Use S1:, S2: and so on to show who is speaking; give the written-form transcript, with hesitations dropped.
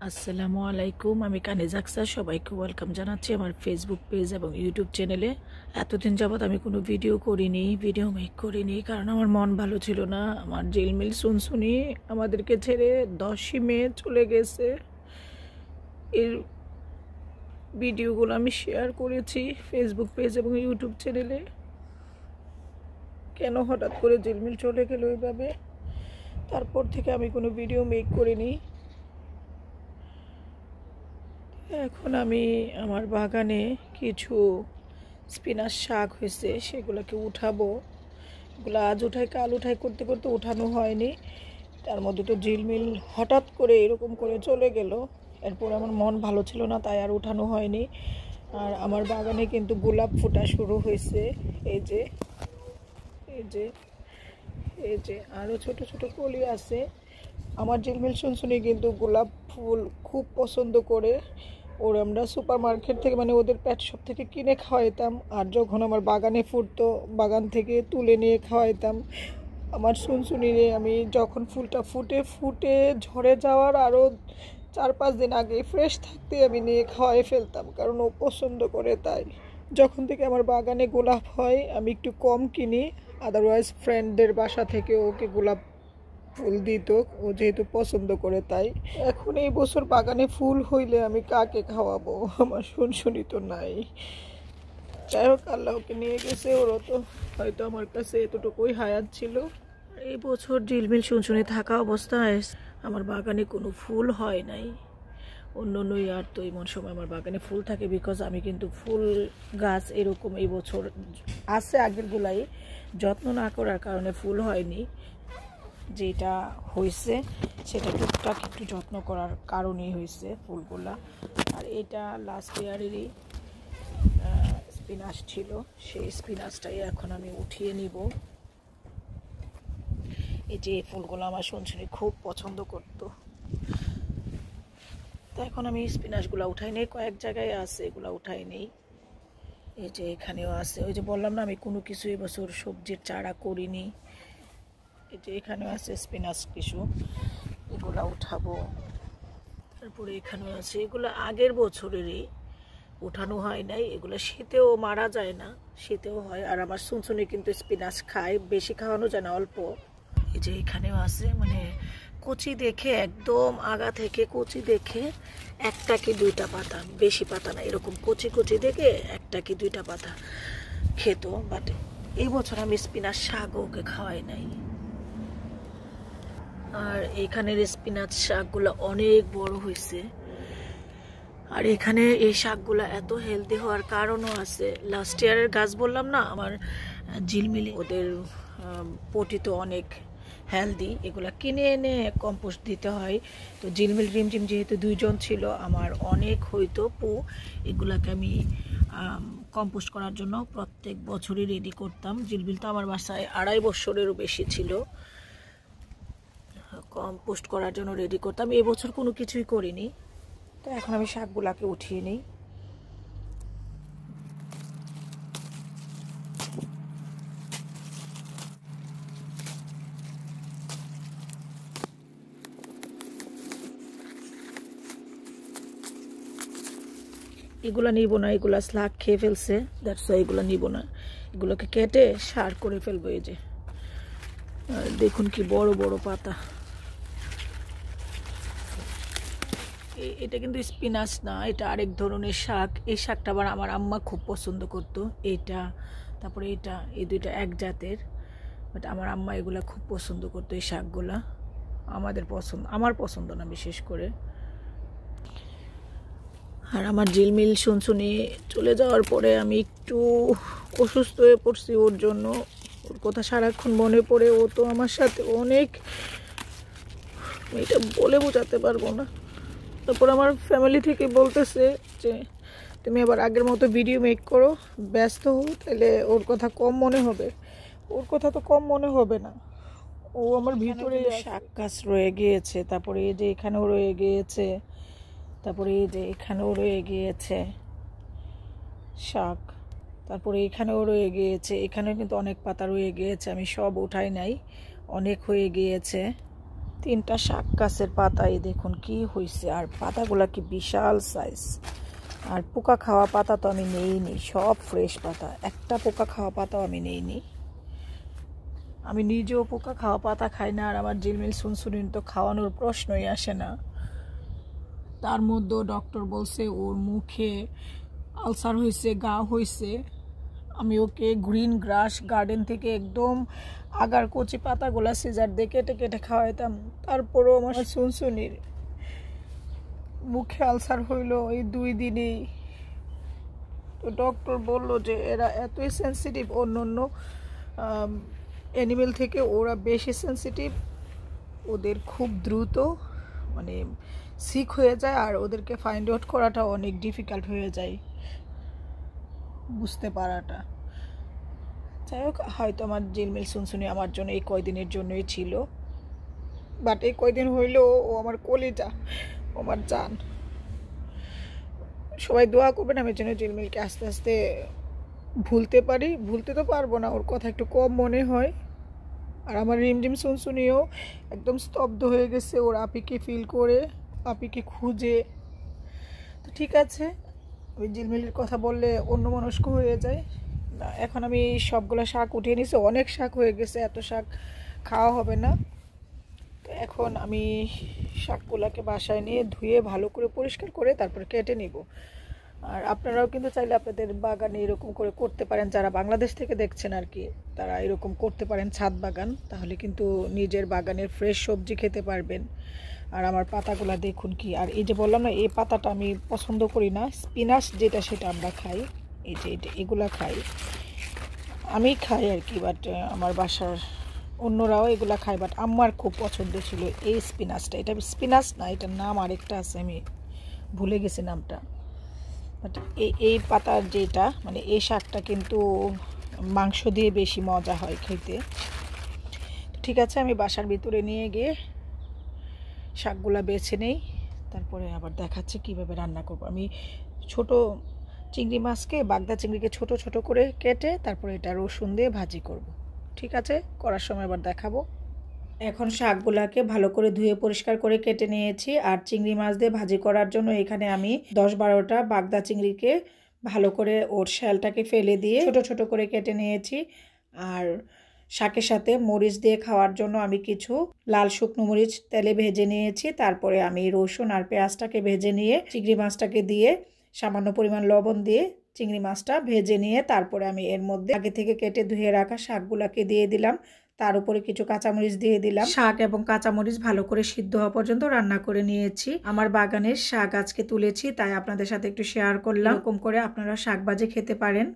S1: আসসালামু আলাইকুম। আমি কানিজ আক্তার, সবাইকে ওয়েলকাম জানাচ্ছি আমার ফেসবুক পেজ এবং ইউটিউব চ্যানেলে। এতদিন যাবৎ আমি কোনো ভিডিও মেক করিনি, কারণ আমার মন ভালো ছিল না। আমার ঝিলমিল সুনসুনি আমাদেরকে ছেড়ে 10ই মে চলে গেছে। এর ভিডিওগুলো আমি শেয়ার করেছি ফেসবুক পেজ এবং ইউটিউব চ্যানেলে। কেন হঠাৎ করে ঝিলমিল চলে গেল এইভাবে, তারপর থেকে আমি কোনো ভিডিও মেক করিনি। এখন আমি আমার বাগানে কিছু স্পিনাচ শাক হয়েছে, সেগুলোকে উঠাবো। এগুলো আজ উঠাই কাল উঠাই করতে করতে উঠানো হয়নি। তার মধ্যে তো ঝিলমিল হঠাৎ করে এরকম করে চলে গেল। এরপর আমার মন ভালো ছিল না, তাই আর উঠানো হয়নি। আর আমার বাগানে কিন্তু গোলাপ ফোটা শুরু হয়েছে। এই যে এই যে এই যে আরও ছোট ছোট কলি আছে। আমার ঝিলমিল সুনসুনি কিন্তু গোলাপ ফুল খুব পছন্দ করে। ওর আমরা সুপার মার্কেট থেকে, মানে ওদের পেট শপ থেকে কিনে খাওয়াইতাম। আর যখন আমার বাগানে ফুটতো, বাগান থেকে তুলে নিয়ে খাওয়াইতাম। আমার সুনসুনিরে আমি যখন ফুলটা ফুটে ঝরে যাওয়ার আরও 4-5 দিন আগে ফ্রেশ থাকতে আমি নিয়ে খাওয়াই ফেলতাম, কারণ ও পছন্দ করে। তাই যখন থেকে আমার বাগানে গোলাপ হয় আমি একটু কম কিনি, আদারওয়াইজ ফ্রেন্ডদের বাসা থেকে ওকে গোলাপ ফুল দিত, ও যেহেতু পছন্দ করে। তাই এখন এই বছর বাগানে ফুল হইলে আমি কাকে খাওয়াবো? আমার শুনশুনি তো নাই। যাই হোক, আল্লাহ ওকে নিয়ে গেছে। ওরও তো হয়তো আমার কাছে এতটুকুই হায়াত ছিল। এই বছর ঝিলমিল শুনশুনি থাকা অবস্থায় আমার বাগানে কোনো ফুল হয় নাই। অন্য ইয়ার তো এমন সময় আমার বাগানে ফুল থাকে, বিকজ আমি কিন্তু ফুল গাছ এরকম এই বছর আছে আগেরগুলাই যত্ন না করার কারণে ফুল হয়নি। যেটা হয়েছে সেটা টুকটাক একটু যত্ন করার কারণেই হয়েছে ফুলগুলা। আর এটা লাস্ট ইয়ারেরই স্পিনাচ ছিল, সেই স্পিনাচটাই এখন আমি উঠিয়ে নিব। এই যে ফুলগুলো আমার শুনশুনি খুব পছন্দ করতো, তো এখন আমি স্পিনাচগুলো উঠাই নেই। কয়েক জায়গায় আছে, এগুলো উঠাই নেই। এই যে এখানেও আছে। ওই যে বললাম না আমি কোনো কিছু এবছর সবজির চারা করিনি। এই যে এখানেও আছে স্পিনাচ কিছু, এগুলো উঠাবো। তারপরে এখানেও আছে, এগুলো আগের বছরেরই, উঠানো হয় নাই। এগুলো শীতেও মারা যায় না, শীতেও হয়। আর আমার সুনসুনি কিন্তু স্পিনাচ খায়, বেশি খাওয়ানো যায় না, অল্প। এই যে এখানেও আছে, মানে কচি দেখে, একদম আগা থেকে কচি দেখে 1টা কি 2টা পাতা, বেশি পাতা না, এরকম কচি কচি দেখে 1টা কি 2টা পাতা খেত। বাট এই বছর আমি স্পিনাচ শাক ওকে খাওয়াই নাই। আর এখানের স্পিনাচ শাকগুলো অনেক বড় হয়েছে। আর এখানে এই শাকগুলো এত হেলদি হওয়ার কারণও আছে। লাস্ট ইয়ারের গাছ বললাম না আমার ঝিলমিলি, ওদের পটি তো অনেক হেলদি। এগুলা কিনে এনে কম্পোস্ট দিতে হয়। তো ঝিলমিল রিমঝিম যেহেতু 2জন ছিল, আমার অনেক হইতো পু। এগুলাকে আমি কম্পোস্ট করার জন্য প্রত্যেক বছরই রেডি করতাম। ঝিলমিল তো আমার বাসায় 2.5 বছরেরও বেশি ছিল, কম্পোস্ট করার জন্য রেডি করতাম। এবছর কোনো কিছুই করিনি। তো এখন আমি শাকগুলাকে উঠিয়ে নিই। এগুলা নিব না, এগুলা স্লাগ খেয়ে ফেলছে, দ্যাটস ওয়াই এগুলো নিব না। এগুলোকে কেটে সার করে ফেলবো। এই যে আর দেখুন কি বড় বড় পাতা। এটা কিন্তু স্পিনাচ না, এটা আরেক ধরনের শাক। এই শাকটা আবার আমার আম্মা খুব পছন্দ করতো। এইটা, তারপরে এটা, এই 2টা এক জাতের। বাট আমার আম্মা এগুলা খুব পছন্দ করতো, এই শাকগুলা। আমার পছন্দ না বিশেষ করে। আর আমার ঝিলমিল শুনশুনি চলে যাওয়ার পরে আমি একটু অসুস্থ হয়ে পড়ছি ওর জন্য। ওর কথা সারাক্ষণ মনে পড়ে। ও তো আমার সাথে অনেক, এটা বলে বোঝাতে পারবো না। তারপর আমার ফ্যামিলি থেকে বলতেছে যে তুমি আবার আগের মতো ভিডিও মেক করো, ব্যস্ত হো, তাহলে ওর কথা কম মনে হবে। ওর কথা তো কম মনে হবে না, ও আমার ভিতরে। শাক গাছ রয়ে গিয়েছে, তারপরে এই যে এখানেও রয়ে গিয়েছে, তারপরে এই যে এখানেও রয়ে গিয়েছে শাক, তারপরে এখানেও রয়ে গিয়েছে। এখানেও কিন্তু অনেক পাতা রয়ে গিয়েছে, আমি সব উঠাই নাই, অনেক হয়ে গিয়েছে। তিনটা শাক গাছের পাতা, এই দেখুন কি হয়েছে, আর পাতাগুলা কি বিশাল সাইজ। আর পোকা খাওয়া পাতা তো আমি নেইনি, সব ফ্রেশ পাতা, একটা পোকা খাওয়া পাতাও আমি নেইনি। আমি নিজেও পোকা খাওয়া পাতা খাই না, আর আমার ঝিলমিল সুনসুনির তো খাওয়ানোর প্রশ্নই আসে না। তার মধ্যেও ডক্টর বলছে ওর মুখে আলসার হয়েছে, গা হয়েছে। আমি ওকে গ্রিন গ্রাস গার্ডেন থেকে একদম আগার কচি পাতাগুলা সিজার দিয়ে কেটে কেটে খাওয়াইতাম, তারপরেও আমার সুনসুনির মুখে আলসার হইলো এই 2 দিনেই। তো ডক্টর বললো যে এরা এতই সেন্সিটিভ, অন্য অন্য অ্যানিমেল থেকে ওরা বেশি সেন্সিটিভ, ওদের খুব দ্রুত মানে সিক হয়ে যায়, আর ওদেরকে ফাইন্ড আউট করাটা অনেক ডিফিকাল্ট হয়ে যায়, বুঝতে পারাটা। যাই হোক, হয়তো আমার ঝিলমিল সুনসুনি আমার জন্য এই কয়দিনের জন্যই ছিল, বাট এই কয়দিন হইলেও ও আমার কলিজা, ও আমার জান। সবাই দোয়া করবেন আমি যেন ঝিলমিলকে আস্তে আস্তে ভুলতে পারি। ভুলতে তো পারবো না, ওর কথা একটু কম মনে হয়। আর আমার রিমঝিম সুনসুনিও একদম স্তব্ধ হয়ে গেছে, ওর আপিকে ফিল করে, আপিকে খুঁজে। তো ঠিক আছে, ওই ঝিলমিলের কথা বললে অন্যমনস্ক হয়ে যায় না। এখন আমি সবগুলো শাক উঠিয়ে নিছি, অনেক শাক হয়ে গেছে, এত শাক খাওয়া হবে না। তো এখন আমি শাকগুলোকে বাসায় নিয়ে ধুয়ে ভালো করে পরিষ্কার করে তারপর কেটে নিব। আর আপনারাও কিন্তু চাইলে আপনাদের বাগানে এরকম করে করতে পারেন, যারা বাংলাদেশ থেকে দেখছেন আর কি, তারা এরকম করতে পারেন ছাদ বাগান, তাহলে কিন্তু নিজের বাগানের ফ্রেশ সবজি খেতে পারবেন। আর আমার পাতাগুলো দেখুন কি, আর এই যে বললাম না এই পাতাটা আমি পছন্দ করি না, স্পিনাচ যেটা সেটা আমরা খাই, এই যে এগুলা খাই, আমি খাই আর কি, বাট আমার বাসার অন্যরাও এগুলা খায়, বাট আমার খুব পছন্দ ছিল এই স্পিনাচটা। এটা স্পিনাচ না, এটার নাম আরেকটা আছে, আমি ভুলে গেছি নামটা। বাট এই পাতার যেটা মানে এই শাকটা কিন্তু মাংস দিয়ে বেশি মজা হয় খেতে। ঠিক আছে, আমি বাসার ভিতরে নিয়ে গিয়ে শাকগুলা বেছে নেই, তারপরে আবার দেখাচ্ছি কিভাবে রান্না করব। আমি ছোট চিংড়ি মাছকে, বাগদা চিংড়িকে ছোট ছোট করে কেটে তারপরে এটা রসুন দিয়ে ভাজি করব। ঠিক আছে, করার সময় আবার দেখাবো। এখন শাকগুলাকে ভালো করে ধুয়ে পরিষ্কার করে কেটে নিয়েছি, আর চিংড়ি মাছ দিয়ে ভাজি করার জন্য এখানে আমি 10-12টা বাগদা চিংড়িকে ভালো করে ওর শ্যালটাকে ফেলে দিয়ে ছোট ছোট করে কেটে নিয়েছি। আর শাকের সাথে মরিচ দিয়ে খাওয়ার জন্য আমি কিছু লাল শুকনো মরিচ তেলে ভেজে নিয়েছি। তারপরে আমি রসুন আর পেঁয়াজটাকে ভেজে নিয়ে চিংড়ি মাছটাকে দিয়ে সামান্য পরিমাণ লবণ দিয়ে চিংড়ি মাছটা ভেজে নিয়ে তারপরে আমি এর মধ্যে আগে থেকে কেটে ধুয়ে রাখা শাকগুলাকে দিয়ে দিলাম। তার উপরে কিছু কাঁচামরিচ দিয়ে দিলাম। শাক এবং কাঁচামরিচ ভালো করে সিদ্ধ হওয়া পর্যন্ত রান্না করে নিয়েছি। আমার বাগানের শাক আজকে তুলেছি, তাই আপনাদের সাথে একটু শেয়ার করলাম। এরকম করে আপনারা শাক ভাজি খেতে পারেন।